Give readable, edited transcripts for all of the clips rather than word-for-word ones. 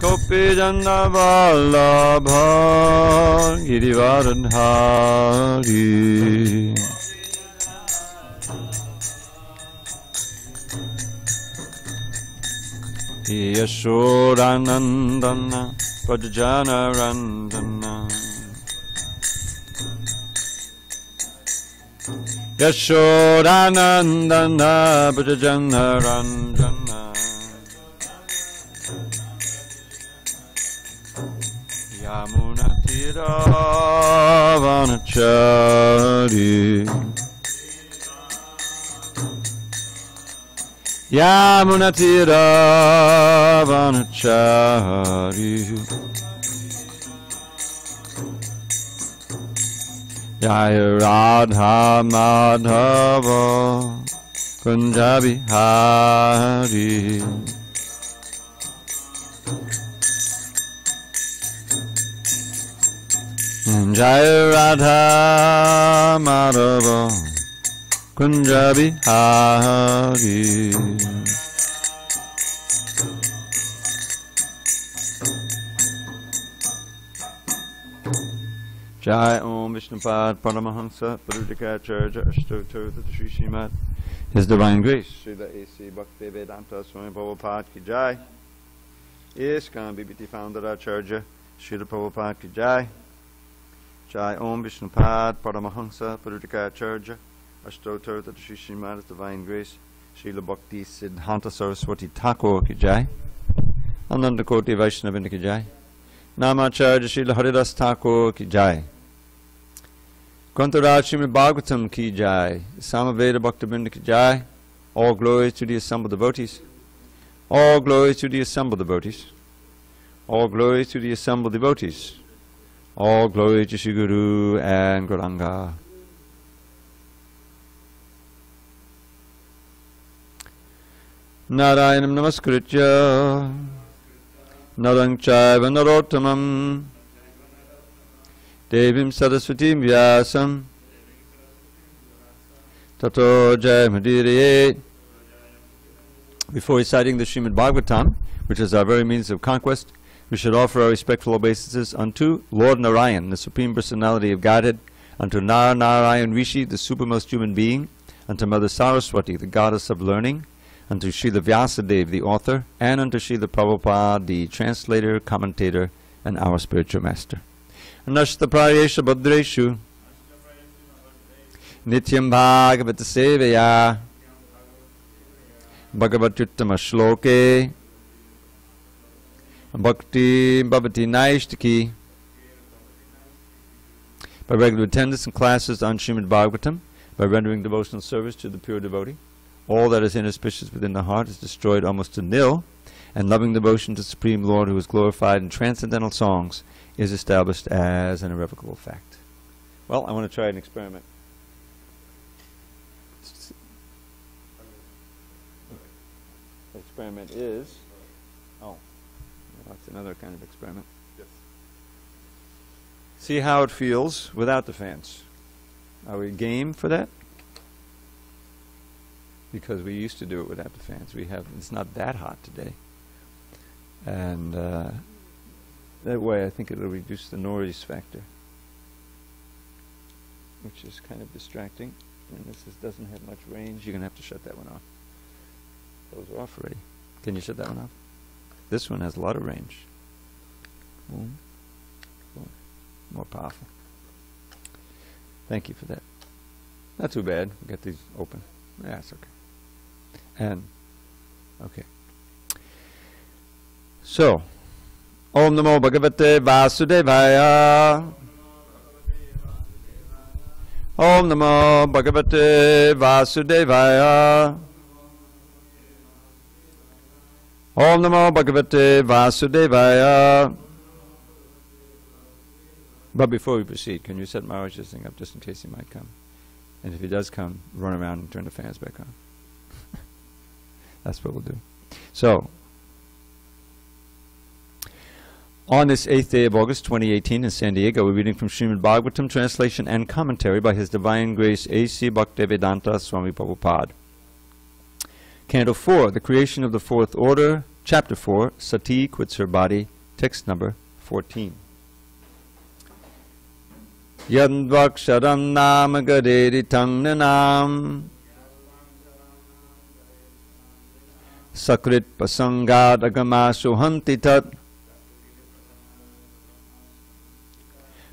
Gopi Jana Vallabha Girivaradhari Yashodanandana Prajana Randana Yashodanandana Prajana Randana Yamuna Tiravanachari Yamuna Tiravanachari Jaya Radha Madhava Kunjabihari Jaya Radha Madhava Kunjabihari Jai Om Vishnupad Paramahansa Parudikacharya Ashtotar Sri Srimad His Divine Grace Srila A.C. Bhakti Vedanta Swami Prabhupada Ki Jai ISKCON BBT Founder Acharya Srila Prabhupada Ki Jai Jai Om Vishnupad Paramahansa Parudikacharya Ashtotar Sri Srimad His Divine Grace Srila Bhakti Siddhanta Saraswati Thakur Ki Jai Ananda Koti Vaishnavinda Ki Jai Namacharya Srila Haridas Thakur Ki Jai Grantaraj Srimad Bhagavatam Ki Jai Samaveda Bhaktivinoda Ki Jai. All glories to the assembled devotees. All glories to the assembled devotees. All glories to the assembled devotees. All glory to Shri Guru and Gauranga. Narayanam Namaskritya Narang Chaiva Narottamam Devim Saraswatim Vyasam Tato Jayamudire. Before reciting the Srimad Bhagavatam, which is our very means of conquest, we should offer our respectful obeisances unto Lord Narayan, the Supreme Personality of Godhead, unto Narayan Rishi, the supermost human being, unto Mother Saraswati, the goddess of learning, unto Srila Vyasadeva, the author, and unto Srila Prabhupada, the translator, commentator, and our spiritual master. Nashta Prayesha Bhadreshu Nityam Bhagavata Sevaya Bhagavatuttama Shloke Bhakti Bhavati Naishtaki. By regular attendance in classes on Srimad Bhagavatam, by rendering devotional service to the pure devotee, all that is inauspicious within the heart is destroyed almost to nil, and loving devotion to Supreme Lord, who is glorified in transcendental songs, is established as an irrevocable fact. Well, I want to try an experiment. The experiment is, that's another kind of experiment. Yes. See how it feels without the fans. Are we game for that? Because we used to do it without the fans. It's not that hot today. And that way I think it'll reduce the noise factor, which is kind of distracting. And this doesn't have much range. You're going to have to shut that one off. Those are off already. Can you shut that one off? This one has a lot of range. Boom. Boom. More powerful. Thank you for that. Not too bad. We got these open. Yeah, it's okay. And, okay. So, Om Namo Bhagavate Vasudevaya. Om Namo Bhagavate Vasudevaya. Om Namo Bhagavate Vasudevaya. But before we proceed, can you set Maharaj's thing up just in case he might come? And if he does come, run around and turn the fans back on. That's what we'll do. So, on this 8th day of August 2018 in SanDiego, we're reading from Srimad Bhagavatam, translation and commentary by His Divine Grace A.C. Bhaktivedanta Swami Prabhupada. Canto 4, The Creation of the Fourth Order, Chapter 4, Sati Quits Her Body Text number 14. Yadvaksharam nama gaderitam nanam sakrit pasangad agamasu hanti tat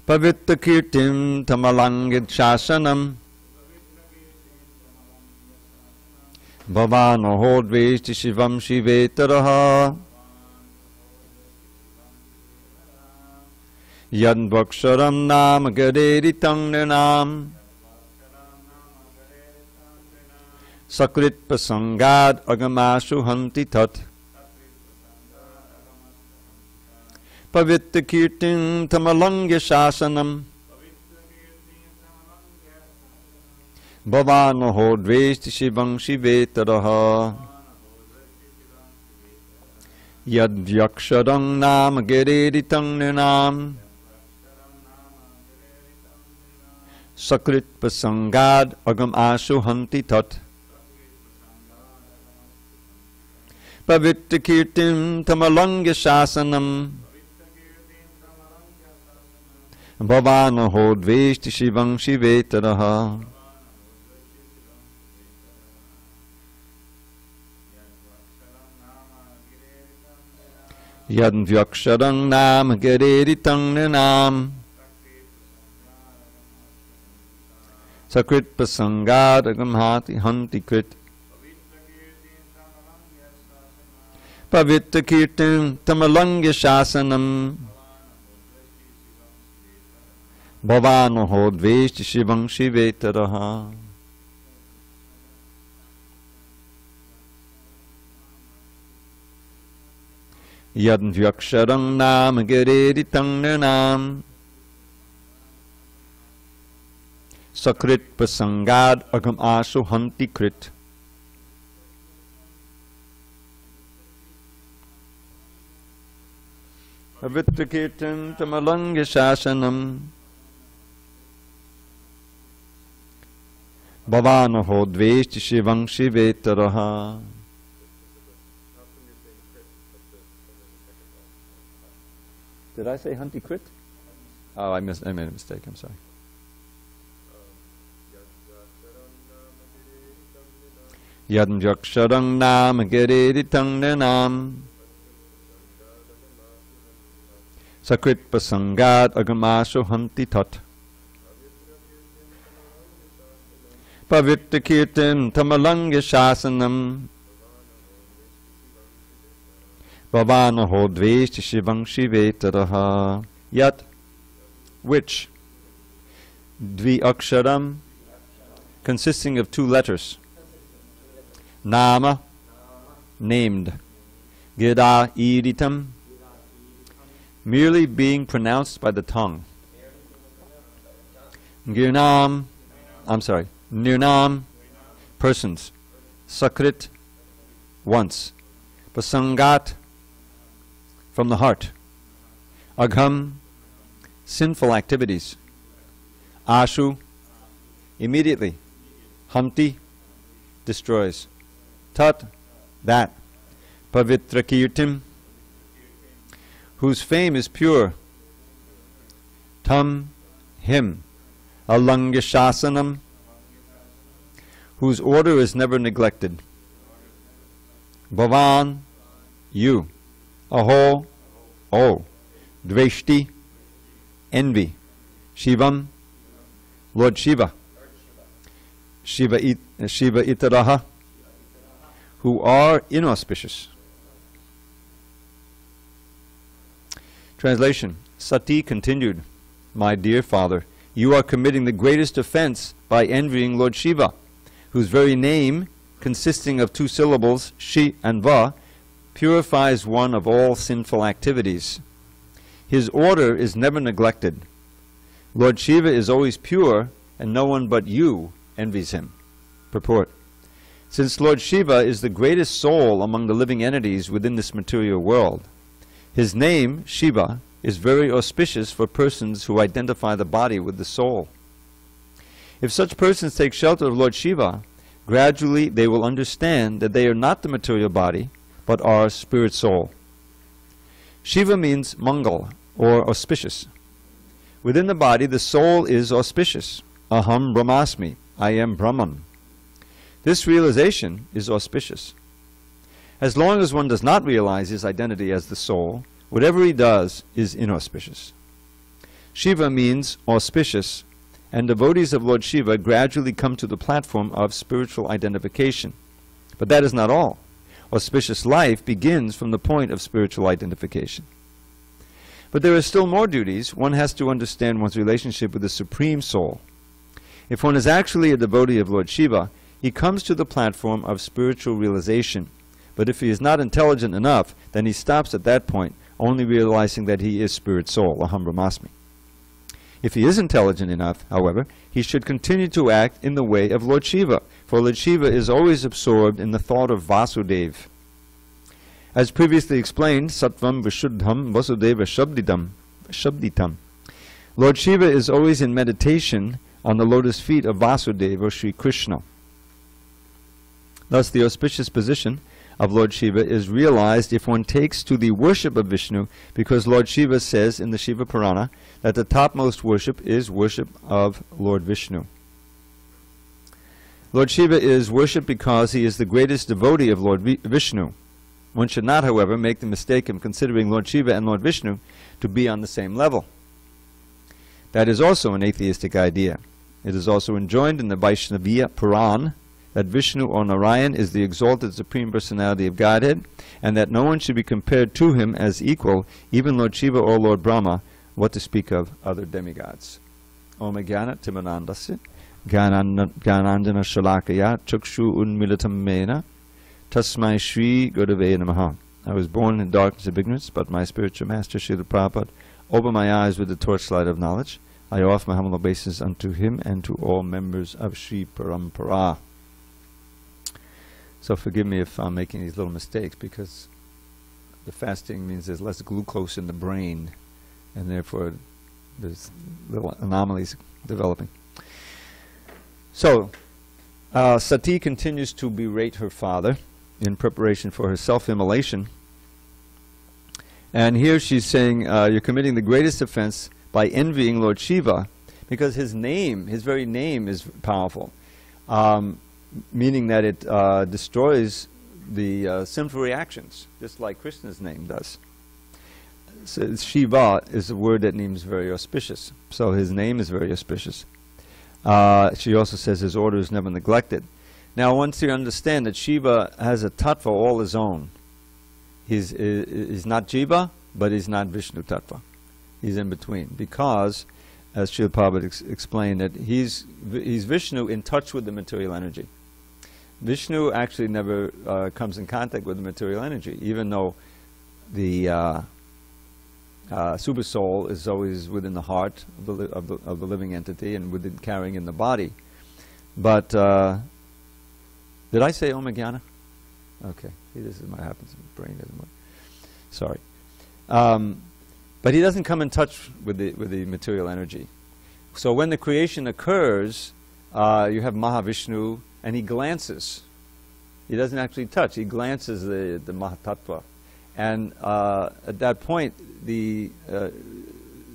pavitra kirtim tamalangid shasanam bhavano hodveshti shivam shivetaraha yadvaksharam nama gaderitam nanam sakrit pasangad agamasu hanti tat pavitra kirtim tamalangya shasanam bhavano hodveshti shivam shivetaraha yadvaksharam nama gaderitam nanam sakrit pasangad agamasu hanti tat pavitra kirtim tamalangya shasanam bhavano hodveshti shivam shivetaraha yadvaksharam nama gaderitam nanam sakrit pasangad agamhati hanti krit pavitra kirtim tamalangya shasanam bhavano hodveshti shivam shivetaraha yadvaksharam nama gaderitam nanam sakrit pasangad agamasu hanti krit pavitra kirtim tamalangya shasanam bhavano hodveshti shivam shivetaraha. Did I say hanti krit? Oh, I made a mistake, I'm sorry. Yadvaksharam nama gaderitam nanam sakrit pasangad agamasu hanti tat pavitra kirtim tamalangya shasanam bhavano hodveshti shivam shivetaraha. Yat, which, dviaksharam, consisting of two letters, nama, named, gida iritam, merely being pronounced by the tongue, nirnam, persons, sakrit, once, pasangat, from the heart, agham, sinful activities, ashu, immediately, hanti, destroys, tat, that, pavitra kirtim, whose fame is pure, tam, him, alangya shasanam, whose order is never neglected, bhavan, you, aho, oh, dveshti, envy, shivam, Lord Shiva, Shiva itaraha, who are inauspicious. Translation. Sati continued, my dear father, you are committing the greatest offense by envying Lord Shiva, whose very name, consisting of two syllables, Shi and Va, purifies one of all sinful activities. His order is never neglected. Lord Shiva is always pure, and no one but you envies him. Purport. Since Lord Shiva is the greatest soul among the living entities within this material world, his name, Shiva, is very auspicious for persons who identify the body with the soul. If such persons take shelter of Lord Shiva, gradually they will understand that they are not the material body, but are spirit soul. Shiva means Mangal, or auspicious. Within the body, the soul is auspicious. Aham Brahmasmi, I am Brahman. This realization is auspicious. As long as one does not realize his identity as the soul, whatever he does is inauspicious. Shiva means auspicious, and devotees of Lord Shiva gradually come to the platform of spiritual identification. But that is not all. Auspicious life begins from the point of spiritual identification. But there are still more duties. One has to understand one's relationship with the Supreme Soul. If one is actually a devotee of Lord Shiva, he comes to the platform of spiritual realization. But if he is not intelligent enough, then he stops at that point, only realizing that he is Spirit Soul, Aham Brahmasmi. If he is intelligent enough, however, he should continue to act in the way of Lord Shiva, for Lord Shiva is always absorbed in the thought of Vasudeva. As previously explained, Sattvam Vishuddham Vasudeva Shabditam. Lord Shiva is always in meditation on the lotus feet of Vasudeva or Sri Krishna. Thus, the auspicious position of Lord Shiva is realized if one takes to the worship of Vishnu, because Lord Shiva says in the Shiva Purana that the topmost worship is worship of Lord Vishnu. Lord Shiva is worshipped because he is the greatest devotee of Lord Vishnu. One should not, however, make the mistake of considering Lord Shiva and Lord Vishnu to be on the same level. That is also an atheistic idea. It is also enjoined in the Vaishnaviya Puran that Vishnu or Narayan is the exalted Supreme Personality of Godhead, and that no one should be compared to him as equal, even Lord Shiva or Lord Brahma, what to speak of other demigods. Om Jnana Timanandasya Jnanandjana Shalakaya Chakshu Unmilitam Mena Tasmai Shri Gurave Namaha. I was born in darkness of ignorance, but my spiritual master, Srila Prabhupada, opened my eyes with the torchlight of knowledge. I offer my humble obeisance unto him and to all members of Sri Parampara. So forgive me if I'm making these little mistakes, because the fasting means there's less glucose in the brain, and therefore there's little anomalies developing. So, Sati continues to berate her father in preparation for her self-immolation. And here she's saying, you're committing the greatest offense by envying Lord Shiva, because his name, his very name is powerful. Meaning that it destroys the sinful reactions, just like Krishna's name does. So Shiva is a word that means very auspicious. So his name is very auspicious. She also says his order is never neglected. Now, once you understand that Shiva has a tattva all his own, he's not Jiva, but he's not Vishnu tattva. He's in between, because, as Srila Prabhupada explained, that he's Vishnu in touch with the material energy. Vishnu actually never comes in contact with the material energy, even though the super soul is always within the heart of the living entity and within carrying in the body. But did I say Om Jnana? Okay, this is what happens. My brain doesn't work. Sorry. But he doesn't come in touch with the material energy. So when the creation occurs, you have Mahavishnu, and he glances. He doesn't actually touch. He glances the Mahatattva. And at that point, the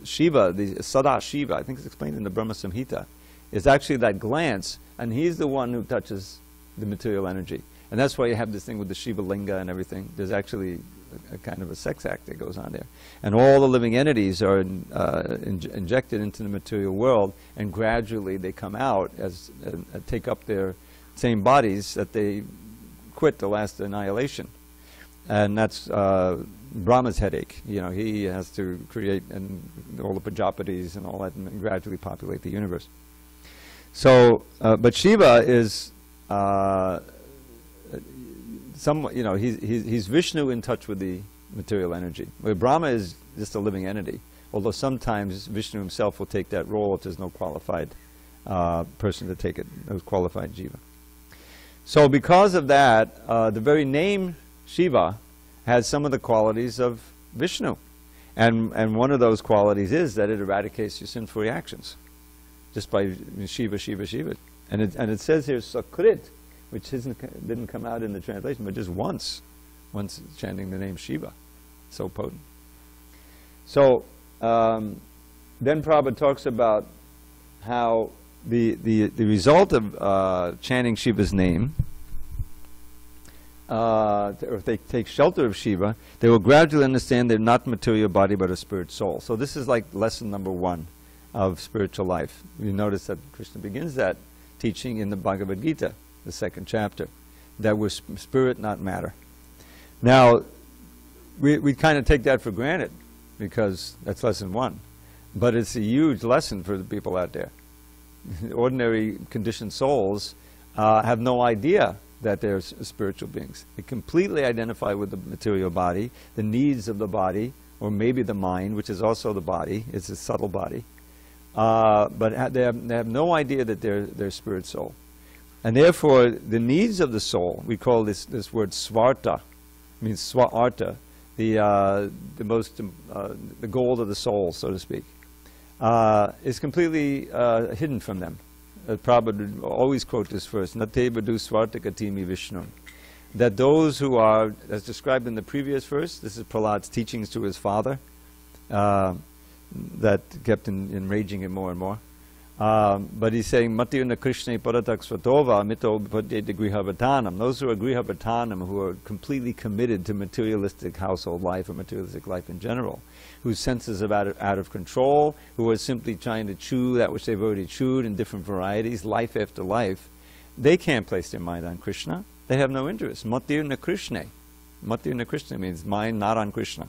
Shiva, the Sada Shiva, I think it's explained in the Brahma Samhita, is actually that glance, and he's the one who touches the material energy. And that's why you have this thing with the Shiva Linga and everything. There's actually a kind of a sex act that goes on there. And all the living entities are injected into the material world, and gradually they come out as take up their same bodies that they quit the last annihilation. And that's Brahma's headache. You know, he has to create all the Prajapatis and all that, and gradually populate the universe. So, but Shiva is he's Vishnu in touch with the material energy. Where Brahma is just a living entity. Although sometimes Vishnu himself will take that role if there's no qualified person to take it, no qualified Jiva. So because of that, the very name Shiva has some of the qualities of Vishnu. And one of those qualities is that it eradicates your sinful reactions. Just by Shiva, Shiva, Shiva. And it says here, Sakrit, which didn't come out in the translation, but just once chanting the name Shiva. So potent. So then Prabhupada talks about how the result of chanting Shiva's name, or if they take shelter of Shiva, they will gradually understand they're not material body but a spirit soul. So this is like lesson number 1 of spiritual life. You notice that Krishna begins that teaching in the Bhagavad Gita, the 2nd chapter, that we're spirit, not matter. Now, we kind of take that for granted because that's lesson 1. But it's a huge lesson for the people out there. Ordinary conditioned souls have no idea that they're spiritual beings. They completely identify with the material body, the needs of the body, or maybe the mind, which is also the body. It's a subtle body. But they have no idea that they're spirit soul. And therefore, the needs of the soul, we call this word svarta, means swa-arta, the goal of the soul, so to speak, is completely hidden from them. Prabhupada would always quote this verse, Nate badu svartakatimi Vishnu. That those who are, as described in the previous verse, this is Prahlad's teachings to his father, that kept enraging him more and more. But he's saying, Matirna Krishna Paratak Svatova Mito Padete Grihavatanam. Those who are Grihavatanam, who are completely committed to materialistic household life or materialistic life in general, whose senses are out of control, who are simply trying to chew that which they've already chewed in different varieties, life after life, they can't place their mind on Krishna. They have no interest. Matirna Krishna. Matirna Krishna means mind not on Krishna.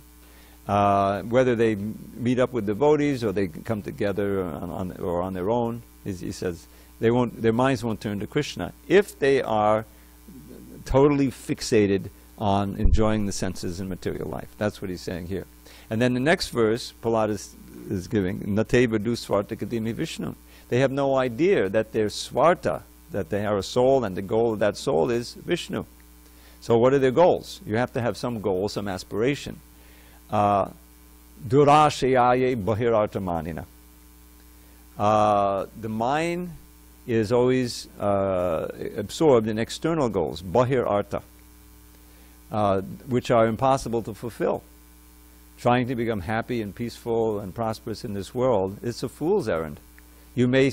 Whether they meet up with devotees or they come together or on their own, he says, their minds won't turn to Krishna if they are totally fixated on enjoying the senses and material life. That's what he's saying here. And then the next verse, Prahlad is giving, Nate badu svartakadimi Vishnu. They have no idea that they're svarta, that they are a soul, and the goal of that soul is Vishnu. So what are their goals? You have to have some goal, some aspiration. Durashayaye bahirartamanina. The mind is always absorbed in external goals, bahirarta, which are impossible to fulfill. Trying to become happy and peaceful and prosperous in this world, it's a fool's errand. You may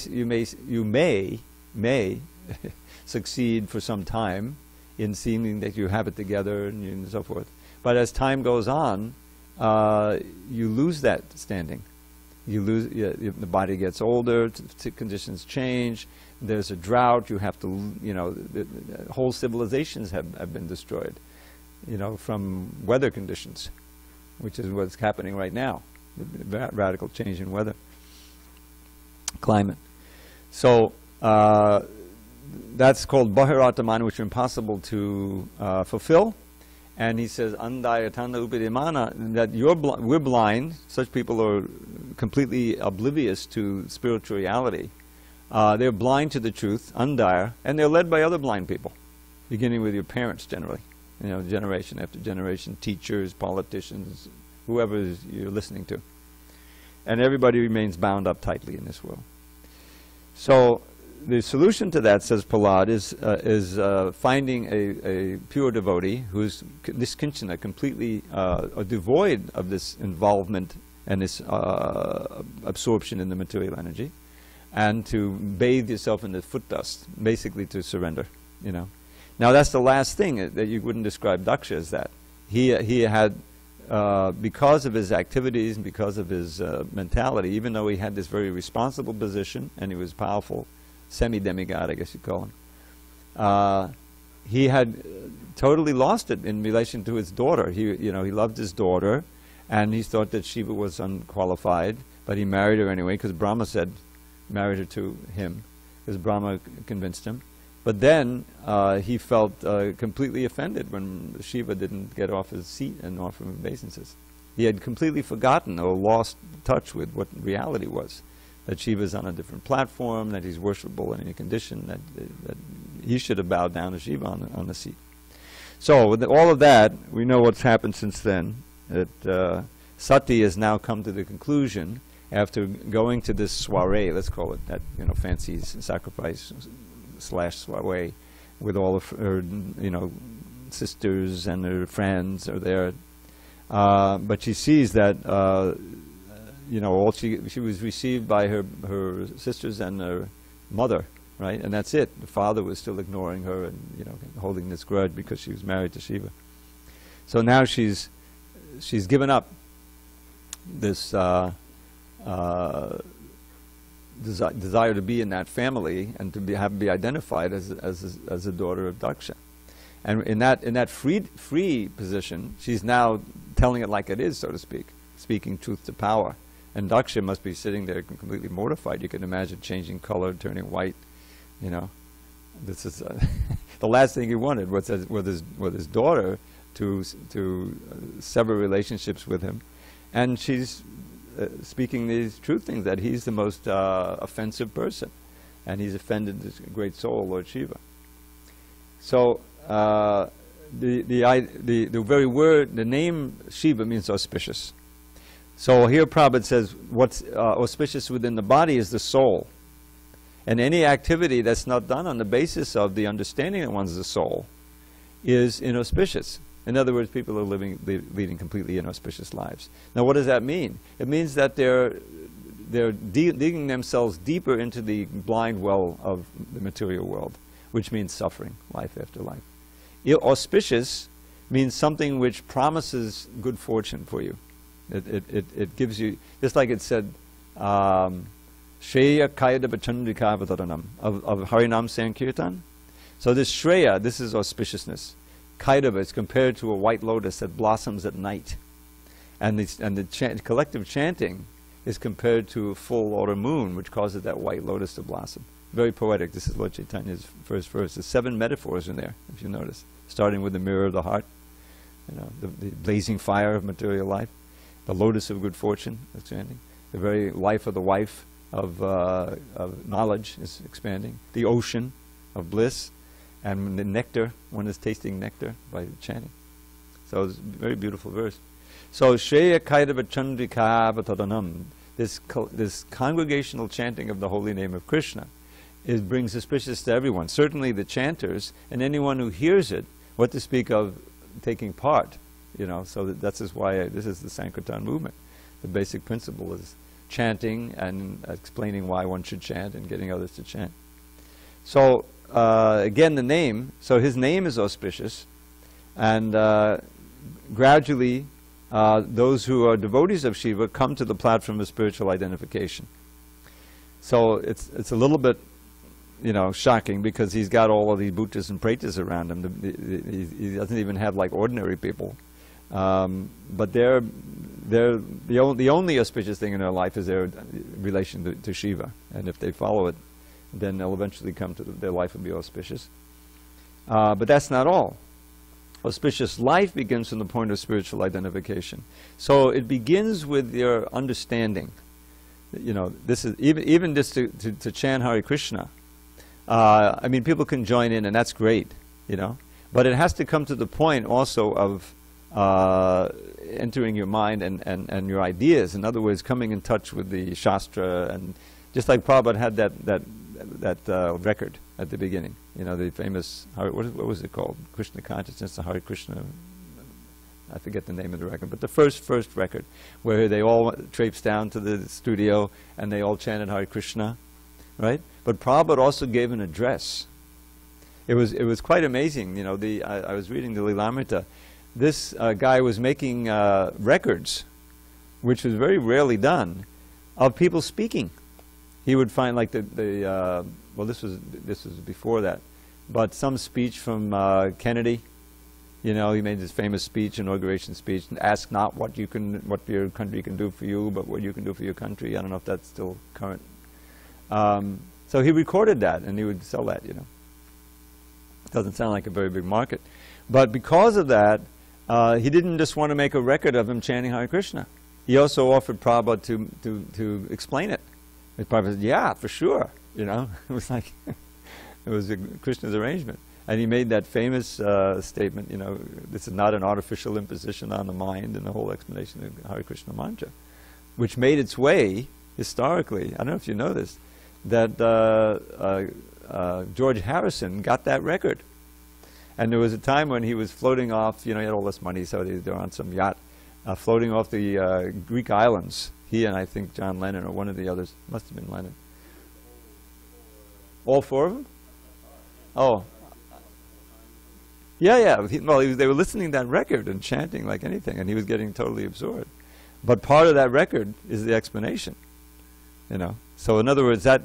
succeed for some time in seeming that you have it together and so forth. But as time goes on, you lose that standing. You lose. The body gets older. Conditions change. There's a drought. You have to. The whole civilizations have been destroyed. From weather conditions, which is what's happening right now. The radical change in weather, climate. So that's called bahirataman, which are impossible to fulfill. And he says, Andayatana upidimana, that we're blind. Such people are completely oblivious to spiritual reality. They're blind to the truth, andaya, and they're led by other blind people, beginning with your parents generally. Generation after generation, teachers, politicians, whoever you're listening to. And everybody remains bound up tightly in this world. So the solution to that, says Prahlad, is finding a pure devotee who's niskinchana, completely devoid of this involvement and this absorption in the material energy, and to bathe yourself in the foot dust, basically to surrender. Now that's the last thing that you wouldn't describe Daksha as that. He had, because of his activities and because of his mentality, even though he had this very responsible position and he was powerful, semi-demigod, I guess you'd call him. He had totally lost it in relation to his daughter. He loved his daughter, and he thought that Shiva was unqualified, but he married her anyway because Brahma married her to him, because Brahma convinced him. But then he felt completely offended when Shiva didn't get off his seat and offer him obeisances. He had completely forgotten or lost touch with what reality was. That Shiva's on a different platform, that he's worshipable in any condition, that he should have bowed down to Shiva on the seat. So with all of that, we know what's happened since then. That Sati has now come to the conclusion, after going to this soiree, let's call it that, fancy sacrifice / soiree, with all of her, sisters and her friends are there. But she sees that you know, all she was received by her sisters and her mother, right? And that's it. The father was still ignoring her and, you know, holding this grudge because she was married to Shiva. So now she's given up this desire to be in that family and to be identified as a daughter of Daksha. And in that free position, she's now telling it like it is, so to speak, speaking truth to power. And Daksha must be sitting there completely mortified. You can imagine changing color, turning white. You know, this is the last thing he wanted was with his daughter to sever relationships with him, and she's speaking these true things, that he's the most offensive person, and he's offended this great soul, Lord Shiva. So the very word, the name Shiva means auspicious. So here Prabhupada says what's auspicious within the body is the soul. And any activity that's not done on the basis of the understanding that one's the soul is inauspicious. In other words, people are leading completely inauspicious lives. Now what does that mean? It means that they're digging themselves deeper into the blind well of the material world, which means suffering, life after life. Auspicious means something which promises good fortune for you. It gives you, just like it said, Shreya Kayadava Chandrikavataranam of Harinam Sankirtan. So this Shreya, this is auspiciousness. Kaidava is compared to a white lotus that blossoms at night. And the collective chanting is compared to a full autumn moon, which causes that white lotus to blossom. Very poetic. This is Lord Chaitanya's first verse. There's 7 metaphors in there, if you notice. Starting with the mirror of the heart, you know, the blazing fire of material life, the lotus of good fortune, expanding. The very life of the wife of knowledge is expanding. The ocean of bliss, and the nectar, one is tasting nectar by chanting. So it's a very beautiful verse. So Shreya Kaidava Chandrika Vatadanam, this congregational chanting of the holy name of Krishna, brings auspicious to everyone. Certainly the chanters and anyone who hears it, what to speak of taking part. You know, so that's why this is the Sankirtan movement. The basic principle is chanting and explaining why one should chant and getting others to chant. So again, the name. So his name is auspicious, and gradually those who are devotees of Shiva come to the platform of spiritual identification. So it's a little bit, you know, shocking, because he's got all of these bhuttas and pretas around him. He doesn't even have like ordinary people. But the only auspicious thing in their life is their relation to Shiva, and if they follow it, then they'll eventually come to their life will be auspicious. But that's not all. Auspicious life begins from the point of spiritual identification. So it begins with your understanding. You know, this is even just to chant Hare Krishna. I mean, people can join in, and that's great, you know. But it has to come to the point also of entering your mind and your ideas. In other words, coming in touch with the Shastra, and just like Prabhupada had that record at the beginning, you know, the famous, what was it called? Krishna Consciousness, the Hare Krishna, I forget the name of the record, but the first record, where they all traipsed down to the studio and they all chanted Hare Krishna, right? But Prabhupada also gave an address. It was quite amazing, you know. I was reading the Lilamrita. This guy was making records, which was very rarely done, of people speaking. He would find like well, this was before that, but some speech from Kennedy. You know, he made this famous speech, inauguration speech, and ask not what your country can do for you, but what you can do for your country. I don't know if that's still current. So he recorded that, and he would sell that, you know. Doesn't sound like a very big market. But because of that, he didn't just want to make a record of him chanting Hare Krishna. He also offered Prabhupada to explain it. And Prabhupada said, yeah, for sure. You know, it was like, it was Krishna's arrangement. And he made that famous statement, you know, this is not an artificial imposition on the mind, and the whole explanation of Hare Krishna mantra, which made its way, historically, I don't know if you know this, that George Harrison got that record. And there was a time when he was floating off, you know, he had all this money, so they were on some yacht, floating off the Greek islands. He and I think John Lennon or one of the others. Must have been Lennon. All four of them? Oh. Yeah, yeah. They were listening to that record and chanting like anything, and he was getting totally absorbed. But part of that record is the explanation, you know. So in other words, that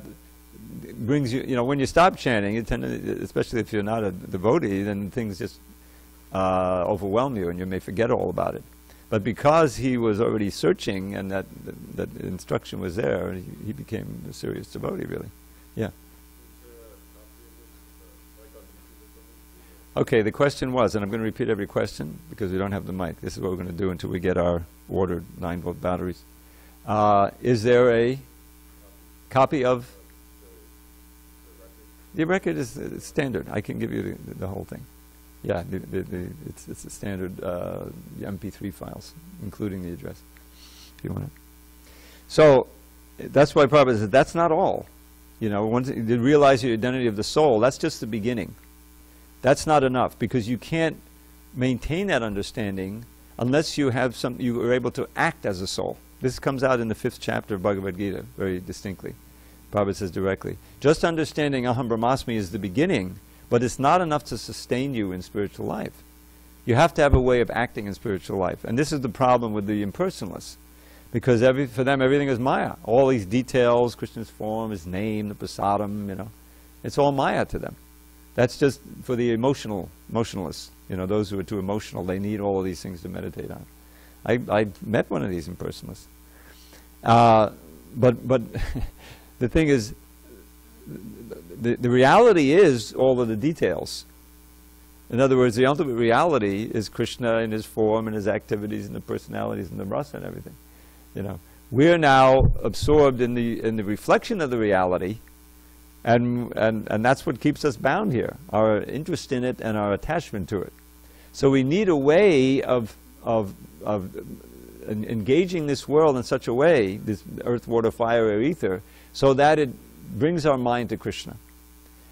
brings you, you know, when you stop chanting, you tend to, especially if you're not a devotee, then things just overwhelm you and you may forget all about it. But because he was already searching and that instruction was there, he became a serious devotee, really. Yeah. Okay, the question was, and I'm going to repeat every question because we don't have the mic. This is what we're going to do until we get our ordered 9-volt batteries. Is there a copy of? The record is standard. I can give you the whole thing. Yeah, it's the standard MP3 files, including the address, if you want it. So that's why Prabhupada said that's not all. You know, once you realize your identity of the soul, that's just the beginning. That's not enough, because you can't maintain that understanding unless you have you are able to act as a soul. This comes out in the 5th chapter of Bhagavad Gita very distinctly. Prabhupada says directly, just understanding Aham Brahmasmi is the beginning, but it's not enough to sustain you in spiritual life. You have to have a way of acting in spiritual life. And this is the problem with the impersonalists, because for them everything is Maya. All these details, Krishna's form, his name, the prasadam, you know, it's all Maya to them. That's just for the emotionalists, you know, those who are too emotional. They need all of these things to meditate on. I met one of these impersonalists. But the thing is, the reality is all of the details. In other words, the ultimate reality is Krishna in his form and his activities and the personalities and the rasa and everything. You know, we're now absorbed in the reflection of the reality. And that's what keeps us bound here, our interest in it and our attachment to it. So we need a way of engaging this world in such a way, this earth, water, fire, air, ether, so that it brings our mind to Krishna.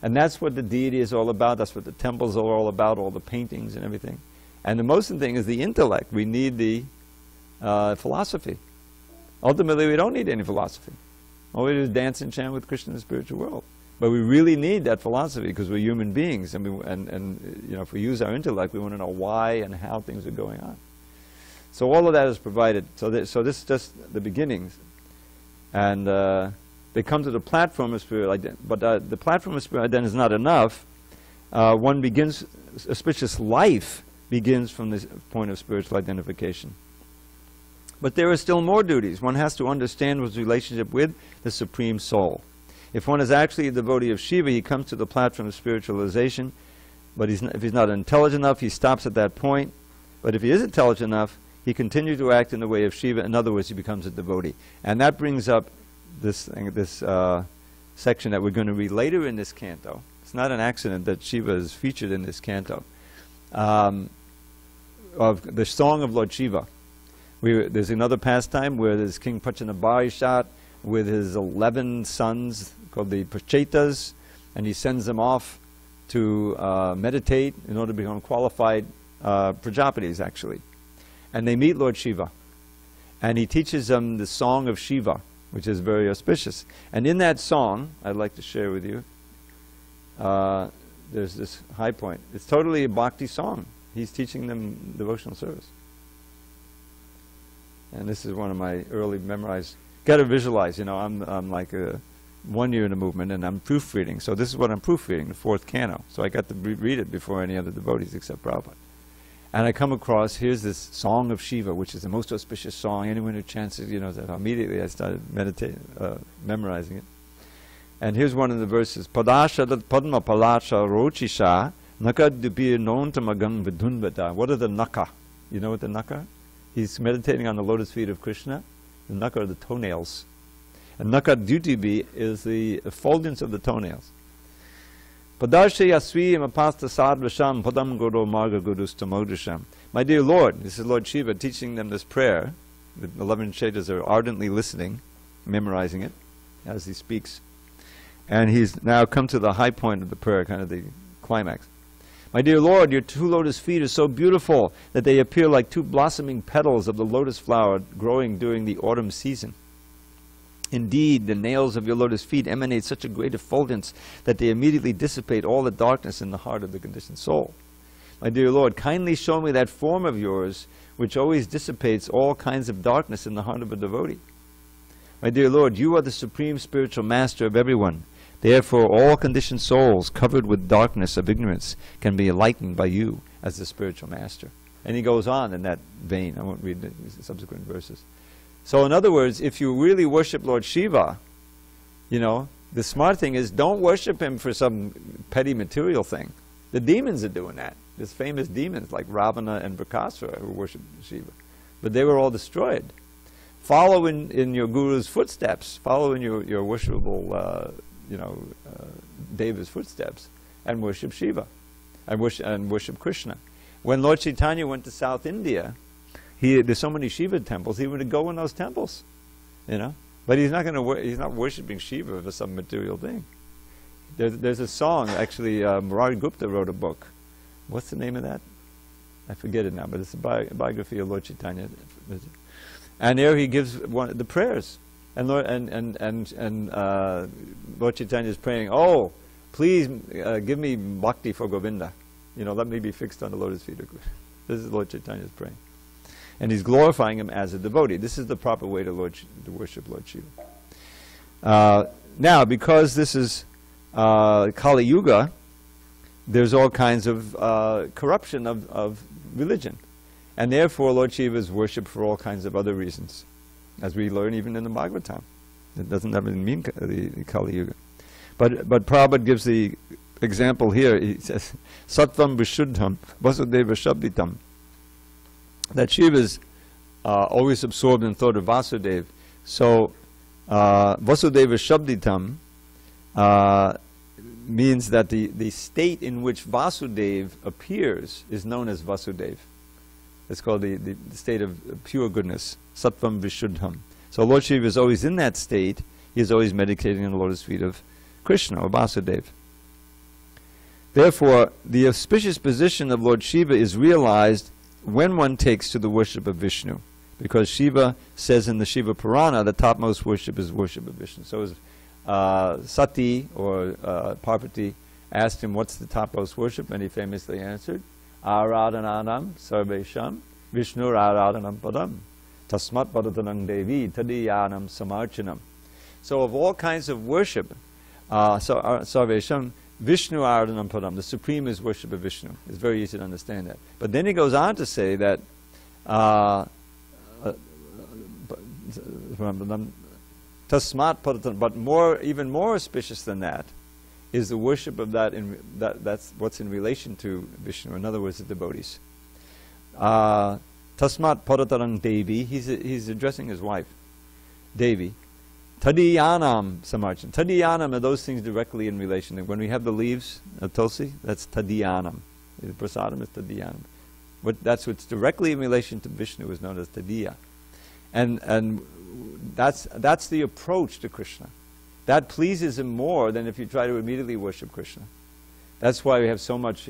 And that's what the deity is all about. That's what the temples are all about, all the paintings and everything. And the most important thing is the intellect. We need the philosophy. Ultimately, we don't need any philosophy. All we do is dance and chant with Krishna in the spiritual world. But we really need that philosophy because we're human beings, and you know, if we use our intellect, we want to know why and how things are going on. So all of that is provided. So this is just the beginnings, and they come to the platform of spiritual identity. But the platform of spiritual identity is not enough. One begins, auspicious life begins from this point of spiritual identification. But there are still more duties. One has to understand one's relationship with the Supreme Soul. If one is actually a devotee of Shiva, he comes to the platform of spiritualization, but if he's not intelligent enough, he stops at that point. But if he is intelligent enough, he continues to act in the way of Shiva. In other words, he becomes a devotee. And that brings up this section that we're going to read later in this canto. It's not an accident that Shiva is featured in this canto, of the Song of Lord Shiva. There's another pastime where there's King Pachanabharishat with his 11 sons called the Prachetas, and he sends them off to meditate in order to become qualified Prajapatis, actually. And they meet Lord Shiva. And he teaches them the Song of Shiva, which is very auspicious. And in that song, I'd like to share with you, there's this high point. It's totally a bhakti song. He's teaching them devotional service. And this is one of my early memorized. Got to visualize, you know, I'm like 1 year in the movement, and I'm proofreading. So this is what I'm proofreading, the 4th canto. So I got to read it before any other devotees except Prabhupada. And I come across, here's this Song of Shiva, which is the most auspicious song. Anyone who chants it, you know, that immediately I started memorizing it. And here's one of the verses. Padasha padma palasha rochisha naka dubir nontamagang vidunvata. What are the naka? You know what the naka are? He's meditating on the lotus feet of Krishna. The naka are the toenails. And naka dutibi is the effulgence of the toenails. Padarshi yasvi mapasta sadvasham padam guru marga gurus tamodisham. My dear Lord, this is Lord Shiva teaching them this prayer. The 11 Chetas are ardently listening, memorizing it as he speaks. And he's now come to the high point of the prayer, kind of the climax. My dear Lord, your 2 lotus feet are so beautiful that they appear like 2 blossoming petals of the lotus flower growing during the autumn season. Indeed, the nails of your lotus feet emanate such a great effulgence that they immediately dissipate all the darkness in the heart of the conditioned soul. My dear Lord, kindly show me that form of yours which always dissipates all kinds of darkness in the heart of a devotee. My dear Lord, you are the supreme spiritual master of everyone. Therefore, all conditioned souls covered with darkness of ignorance can be enlightened by you as the spiritual master. And he goes on in that vein. I won't read the subsequent verses. So in other words, if you really worship Lord Shiva, you know, the smart thing is don't worship him for some petty material thing. The demons are doing that. There's famous demons like Ravana and Brakasura who worship Shiva. But they were all destroyed. Follow in your guru's footsteps. Follow in your worshipable Deva's footsteps and worship Shiva and worship Krishna. When Lord Chaitanya went to South India, there's so many Shiva temples, he would go in those temples, you know. But he's not worshiping Shiva for some material thing. There's a song, actually, Murari Gupta wrote a book. What's the name of that? I forget it now, but it's a biography of Lord Chaitanya. And there he gives the prayers. And Lord Chaitanya is praying, oh, please give me bhakti for Govinda. You know, let me be fixed on the lotus feet of Krishna. This is Lord Chaitanya's praying. And he's glorifying him as a devotee. This is the proper way to worship Lord Shiva. Now, because this is Kali Yuga, there's all kinds of corruption of religion. And therefore, Lord Shiva is worshipped for all kinds of other reasons, as we learn even in the Bhagavatam. It doesn't even mean the Kali Yuga. But Prabhupada gives the example here. He says, Sattvam Vishuddham Vasudeva Shabditam. That Shiva is always absorbed in thought of Vasudeva. So Vasudeva Shabditam means that the state in which Vasudeva appears is known as Vasudeva. It's called the state of pure goodness, Sattvam Vishuddham. So Lord Shiva is always in that state. He is always meditating on the lotus feet of Krishna or Vasudeva. Therefore, the auspicious position of Lord Shiva is realized when one takes to the worship of Vishnu, because Shiva says in the Shiva Purana, the topmost worship is worship of Vishnu. So as Sati or Parvati asked him, what's the topmost worship? And he famously answered, Aradhananam sarvesham Vishnu aradhanam padam tasmat padatanam devi tadiyanam samarchanam. So of all kinds of worship, sarvesham Vishnu aradhanam padam, the supreme is worship of Vishnu. It's very easy to understand that. But then he goes on to say that tasmat padatanam, but even more auspicious than that is the worship of that's what's in relation to Vishnu, in other words, the devotees. Tasmat padatarang Devi, he's addressing his wife, Devi. Tadiyanam samarchan. Tadiyanam are those things directly in relation. When we have the leaves of Tulsi, that's Tadiyanam. The prasadam is Tadiyanam. That's what's directly in relation to Vishnu is known as Tadiya. And that's the approach to Krishna. That pleases him more than if you try to immediately worship Krishna. That's why we have so much,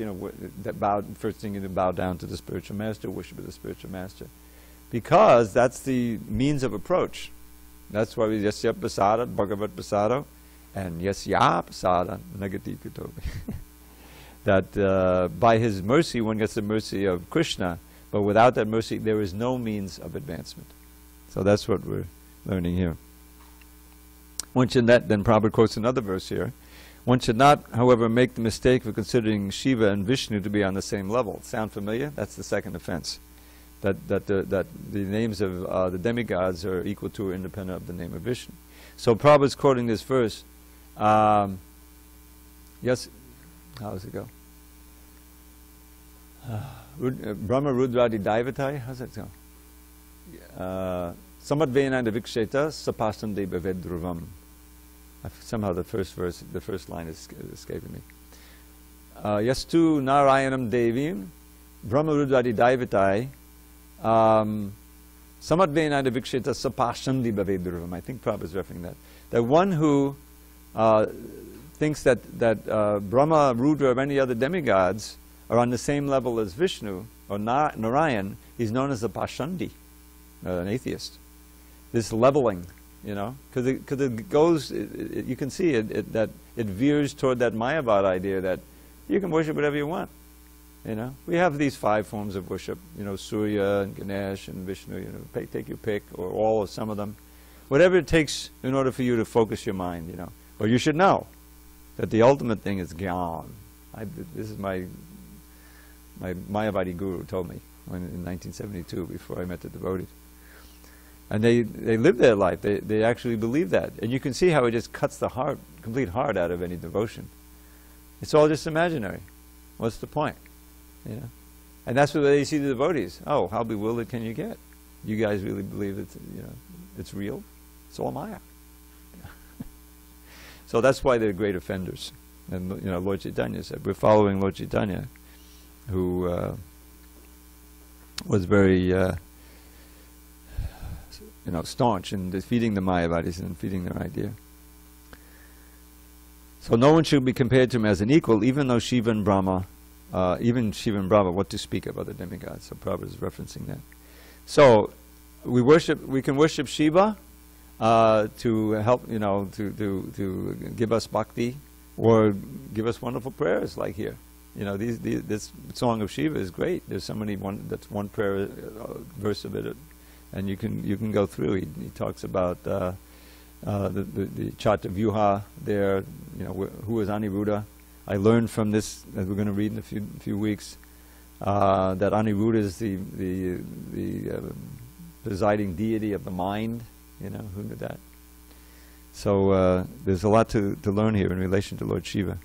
first thing you bow down to the spiritual master, worship of the spiritual master. Because that's the means of approach. That's why we yasya prasada, bhagavat prasado, and yasya prasada, nagati kutobi. That by his mercy one gets the mercy of Krishna, but without that mercy there is no means of advancement. So that's what we're learning here. Then Prabhupada quotes another verse here. One should not, however, make the mistake of considering Shiva and Vishnu to be on the same level. Sound familiar? That's the second offense. That the names of the demigods are equal to or independent of the name of Vishnu. So Prabhupada's quoting this verse. Yes, how does it go? Brahma Rudradi Daivatai, how's that go? Samadvena Viksheta Sapastam De Bhavedruvam. Somehow the first line is escaping me. Yastu Narayanam Devim Brahma Rudradi Daivatai Samadvena Viksheta Sapastam De Bhavedruvam. I think Prabhupada is referring that. That one who thinks that Brahma, Rudra, or any other demigods are on the same level as Vishnu or Narayan, he's known as a Pashandi, an atheist. This leveling, you know, because it goes, you can see that it veers toward that Mayavad idea that you can worship whatever you want. You know, we have these 5 forms of worship, you know, Surya and Ganesh and Vishnu, you know, take your pick, or all or some of them. Whatever it takes in order for you to focus your mind, you know. Or you should know that the ultimate thing is Gyan. This is my Mayavadi guru told me in 1972, before I met the devotees. And they live their life. They actually believe that. And you can see how it just cuts the heart, complete heart out of any devotion. It's all just imaginary. What's the point? You know? And that's what they see the devotees. Oh, how bewildered can you get? You guys really believe it's, you know, it's real? It's all Maya. So that's why they're great offenders. And you know, Lord Chaitanya said, we're following Lord Chaitanya, who was very you know, staunch in defeating the Mayavadis and defeating their idea. So no one should be compared to him as an equal, even though Shiva and Brahma, what to speak of other demigods. So Prabhupada is referencing that. So we can worship Shiva to help, you know, to give us bhakti, or give us wonderful prayers like here. You know, this song of Shiva is great. There's so many, that's one prayer, verse of it, and you can go through. He talks about the Chata Vyuha there, you know, who is Aniruddha. I learned from this, as we're going to read in a few weeks, that Aniruddha is the presiding deity of the mind. You know, who knew that? So there's a lot to learn here in relation to Lord Shiva.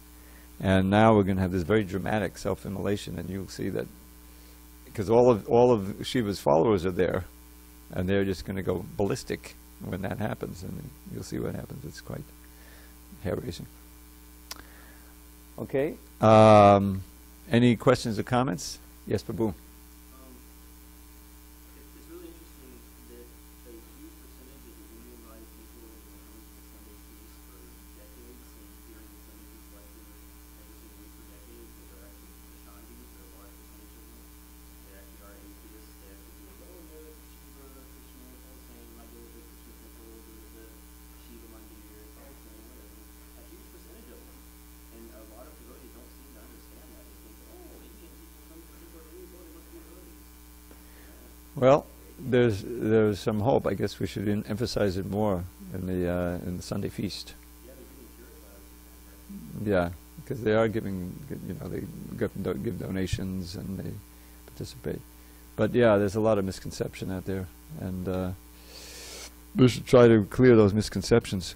And now we're going to have this very dramatic self-immolation, and you'll see that, because all of Shiva's followers are there, and they're just going to go ballistic when that happens, and you'll see what happens. It's quite hair-raising. Okay. Any questions or comments? Yes, Prabhu. It's really interesting that a huge percentage of the Indian body people have been coming to the Sunday feast for decades and hearing the Sunday feast lecture every single week for decades. That are actually the Shandis, or a large percentage of them. They actually are atheists. They actually believe, oh yeah, Shiva, Krishna, it's all the same. I go to the Krishna temple, go to the Shiva mandir, it's all the same, whatever. A huge percentage of them. And a lot of devotees don't seem to understand that. They think, oh, Indian people come to the devotees, oh, they must be devotees. Well, there's some hope. I guess we should emphasize it more in the Sunday feast. Yeah, they're getting purified. Yeah, because they are giving, you know, they give donations and they participate. But yeah, there's a lot of misconception out there, and we should try to clear those misconceptions.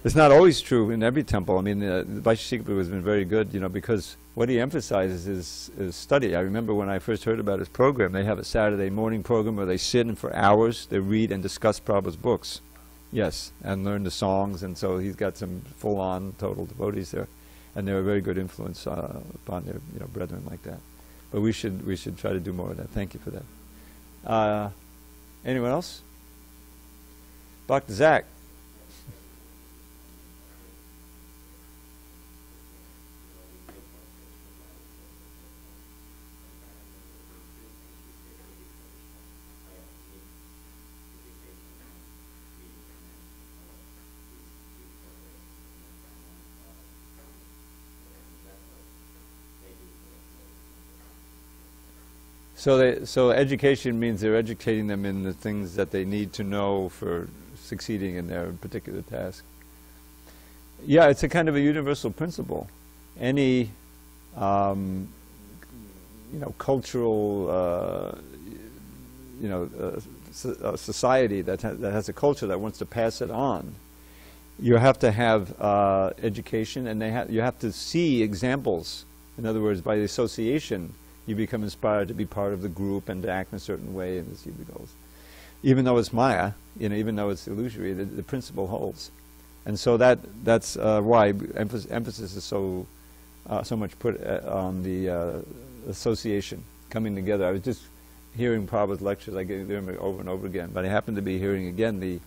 It's not always true in every temple. I mean, the Vaisheshika Prabhu has been very good, you know, because what he emphasizes is study. I remember when I first heard about his program, they have a Saturday morning program where they sit and for hours they read and discuss Prabhupada's books. Yes, and learn the songs, and so he's got some full-on total devotees there, and they're a very good influence upon their, you know, brethren like that. But we should try to do more of that. Thank you for that. Anyone else? Dr. Zach. So education means they're educating them in the things that they need to know for succeeding in their particular task. Yeah, it's a kind of a universal principle. Any, you know, cultural, you know, society that has a culture that wants to pass it on, you have to have education, and you have to see examples. In other words, by association, you become inspired to be part of the group and to act in a certain way and achieve the goals. Even though it's Maya, you know, even though it's illusory, the principle holds. And so that's why emphasis is so much put on the association, coming together. I was just hearing Prabhupada's lectures, I gave them over and over again, but I happened to be hearing again the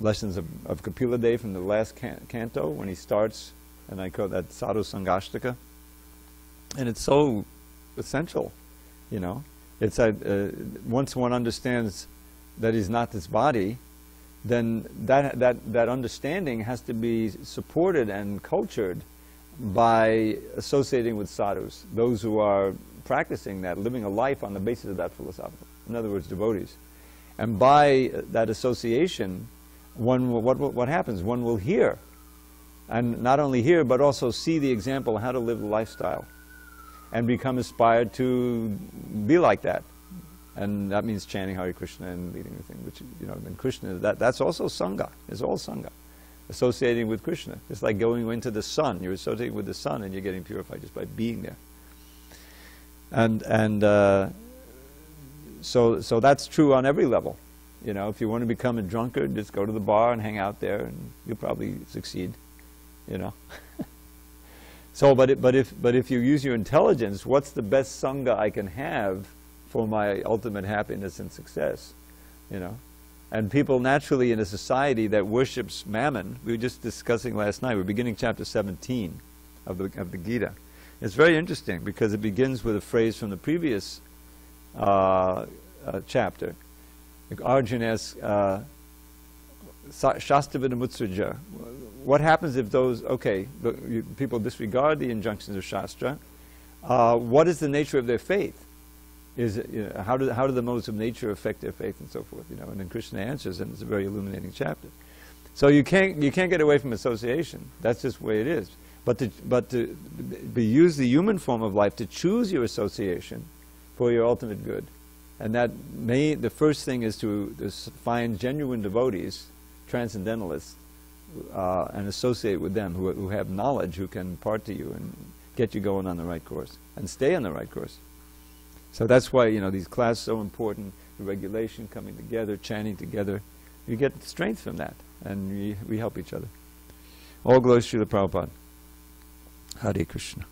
lessons of Kapila Dev from the last canto when he starts, and I call that Sadhu Sangashtaka. And it's so essential, you know. It's once one understands that he's not this body, then that understanding has to be supported and cultured by associating with sadhus, those who are practicing that, living a life on the basis of that philosophy. In other words, devotees. And by that association, what happens? One will hear, and not only hear, but also see the example of how to live the lifestyle, and become inspired to be like that. And that means chanting Hare Krishna and leading the thing, which, you know, and Krishna, that's also Sangha. It's all Sangha. Associating with Krishna. It's like going into the sun. You're associating with the sun and you're getting purified just by being there. So that's true on every level. You know, if you want to become a drunkard, just go to the bar and hang out there and you'll probably succeed, you know. So, but if you use your intelligence, what's the best Sangha I can have for my ultimate happiness and success, you know? And people naturally in a society that worships mammon, we were just discussing last night, we're beginning chapter 17 of the Gita. It's very interesting because it begins with a phrase from the previous chapter. Arjuna asks, Shastavita Mutsurja, what happens if those, okay, people disregard the injunctions of Shastra, what is the nature of their faith? Is it, you know, how do the modes of nature affect their faith and so forth? You know, and then Krishna answers, and it's a very illuminating chapter. So you can't get away from association. That's just the way it is. But to use the human form of life to choose your association for your ultimate good, and the first thing is to find genuine devotees, transcendentalists, and associate with them who have knowledge, who can impart to you and get you going on the right course and stay on the right course. So that's why, you know, these classes are so important, the regulation, coming together, chanting together. You get strength from that, and we help each other. All glories to Srila Prabhupada. Hare Krishna.